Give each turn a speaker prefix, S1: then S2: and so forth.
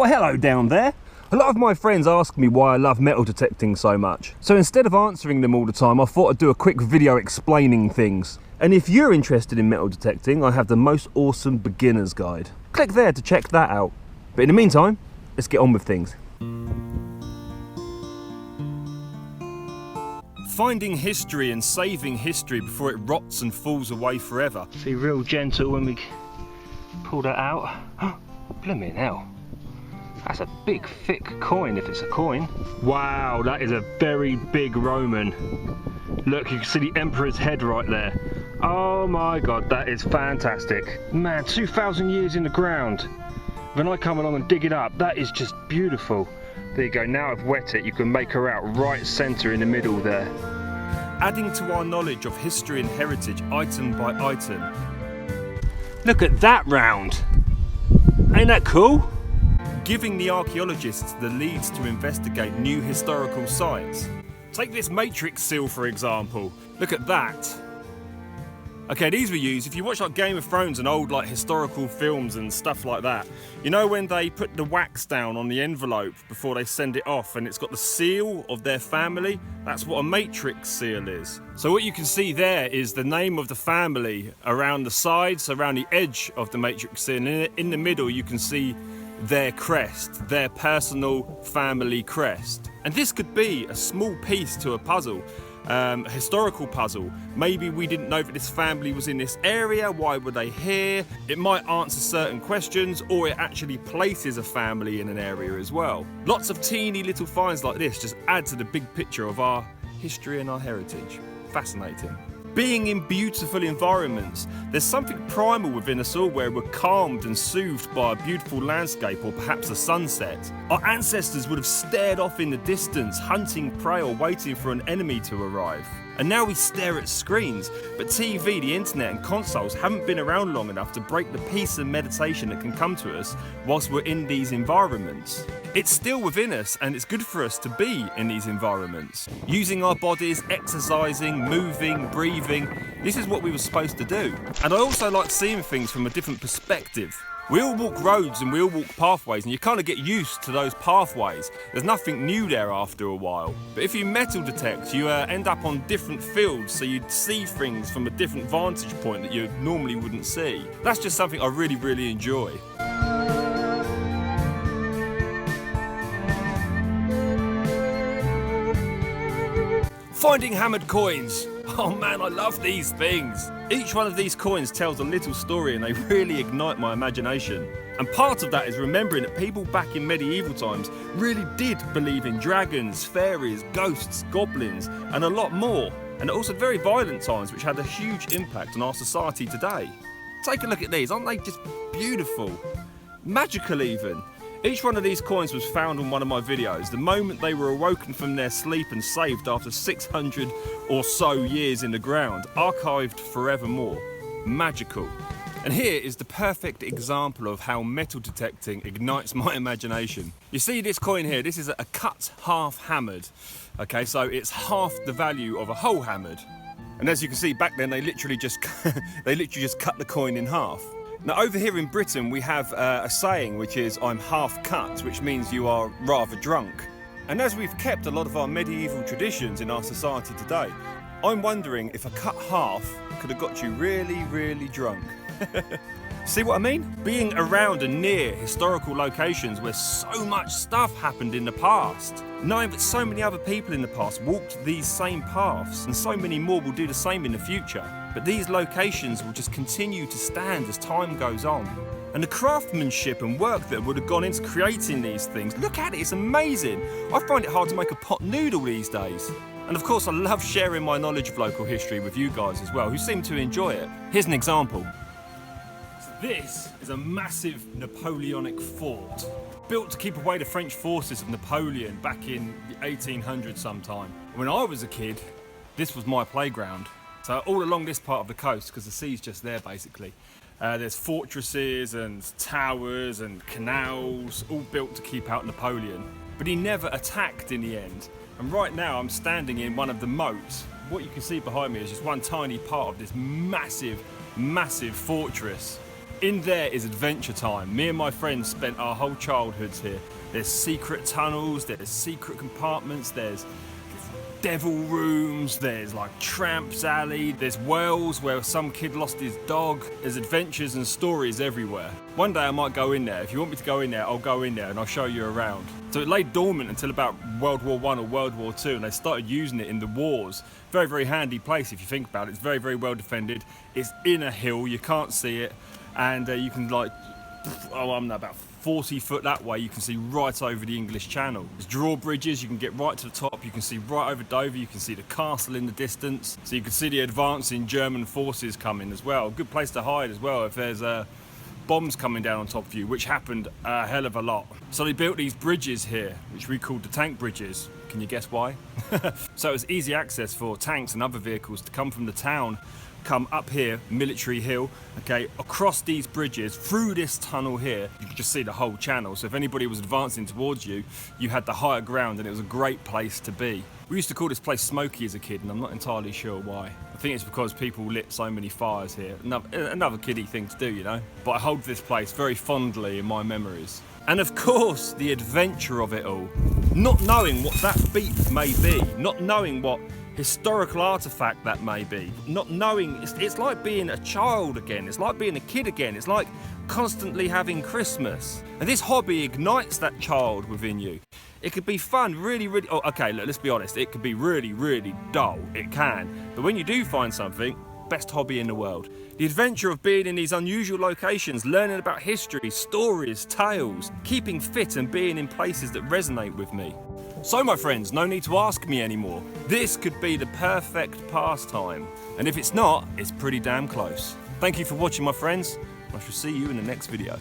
S1: Well, hello down there. A lot of my friends ask me why I love metal detecting so much. So instead of answering them all the time, I thought I'd do a quick video explaining things. And if you're interested in metal detecting, I have the most awesome beginner's guide. Click there to check that out. But in the meantime, let's get on with things. Finding history and saving history before it rots and falls away forever. Be real gentle when we pull that out. Blimmin' hell. That's a big, thick coin if it's a coin. Wow, that is a very big Roman. Look, you can see the Emperor's head right there. Oh my God, that is fantastic. Man, 2,000 years in the ground. When I come along and dig it up, that is just beautiful. There you go, now I've wet it, you can make her out right centre in the middle there. Adding to our knowledge of history and heritage item by item. Look at that round. Ain't that cool? Giving the archaeologists the leads to investigate new historical sites. Take this matrix seal for example. Look at that. Okay, these were used, if you watch like Game of Thrones and old like historical films and stuff like that, you know when they put the wax down on the envelope before they send it off and it's got the seal of their family? That's what a matrix seal is. So what you can see there is the name of the family around the sides, around the edge of the matrix seal, and in the middle you can see their crest, their personal family crest. And this could be a small piece to a puzzle. A historical puzzle. Maybe we didn't know that this family was in this area, why were they here? It might answer certain questions, or it actually places a family in an area as well. Lots of teeny little finds like this just add to the big picture of our history and our heritage. Fascinating. Being in beautiful environments, there's something primal within us all where we're calmed and soothed by a beautiful landscape or perhaps a sunset. Our ancestors would have stared off in the distance, hunting prey or waiting for an enemy to arrive. And now we stare at screens, but TV, the internet and consoles haven't been around long enough to break the peace and meditation that can come to us whilst we're in these environments. It's still within us and it's good for us to be in these environments. Using our bodies, exercising, moving, breathing, this is what we were supposed to do. And I also like seeing things from a different perspective. We all walk roads and we all walk pathways and you kind of get used to those pathways. There's nothing new there after a while. But if you metal detect, you end up on different fields, so you'd see things from a different vantage point that you normally wouldn't see. That's just something I really, really enjoy. Finding hammered coins. Oh man, I love these things. Each one of these coins tells a little story and they really ignite my imagination. And part of that is remembering that people back in medieval times really did believe in dragons, fairies, ghosts, goblins, and a lot more. And also very violent times which had a huge impact on our society today. Take a look at these, aren't they just beautiful? Magical even. Each one of these coins was found on one of my videos the moment they were awoken from their sleep and saved after 600 or so years in the ground, archived forevermore. Magical. And here is the perfect example of how metal detecting ignites my imagination. You see this coin here, this is a cut half hammered. Okay, so it's half the value of a whole hammered. And as you can see back then they literally just cut the coin in half. Now over here in Britain we have a saying which is I'm half cut, which means you are rather drunk. And as we've kept a lot of our medieval traditions in our society today, I'm wondering if a cut half could have got you really, really drunk. See what I mean? Being around and near historical locations where so much stuff happened in the past. Knowing that so many other people in the past walked these same paths and so many more will do the same in the future. But these locations will just continue to stand as time goes on. And the craftsmanship and work that would have gone into creating these things, look at it, it's amazing. I find it hard to make a pot noodle these days. And of course I love sharing my knowledge of local history with you guys as well, who seem to enjoy it. Here's an example. This is a massive Napoleonic fort, built to keep away the French forces of Napoleon back in the 1800s sometime. When I was a kid, this was my playground. So all along this part of the coast, because the sea's just there basically, there's fortresses and towers and canals, all built to keep out Napoleon. But he never attacked in the end. And right now I'm standing in one of the moats. What you can see behind me is just one tiny part of this massive, massive fortress. In there is adventure time. Me and my friends spent our whole childhoods here. There's secret tunnels, there's secret compartments, there's devil rooms, there's like Tramps Alley, there's wells where some kid lost his dog. There's adventures and stories everywhere. One day I might go in there. If you want me to go in there, I'll go in there and I'll show you around. So it lay dormant until about World War I or World War II, and they started using it in the wars. Very, very handy place if you think about it. It's very, very well defended. It's in a hill, you can't see it, and you can like, oh, I'm about 40 foot that way, you can see right over the English Channel. There's drawbridges, you can get right to the top, you can see right over Dover, you can see the castle in the distance, so you can see the advancing German forces coming as well. Good place to hide as well if there's bombs coming down on top of you, which happened a hell of a lot. So they built these bridges here, which we called the tank bridges. Can you guess why? So it was easy access for tanks and other vehicles to come from the town, come up here, Military Hill, okay, across these bridges, through this tunnel here, you could just see the whole channel. So if anybody was advancing towards you, you had the higher ground, and it was a great place to be. We used to call this place Smoky as a kid, and I'm not entirely sure why. I think it's because people lit so many fires here. Another kiddie thing to do, you know? But I hold this place very fondly in my memories. And of course, the adventure of it all. Not knowing what that beat may be, not knowing what historical artifact that may be, not knowing, it's like being a child again, it's like being a kid again, it's like constantly having Christmas. And this hobby ignites that child within you. It could be fun, really, oh, okay, look, let's be honest, it could be really, really dull, it can. But when you do find something, best hobby in the world. The adventure of being in these unusual locations, learning about history, stories, tales, keeping fit and being in places that resonate with me. So my friends, no need to ask me anymore. This could be the perfect pastime. And if it's not, it's pretty damn close. Thank you for watching, my friends. I shall see you in the next video.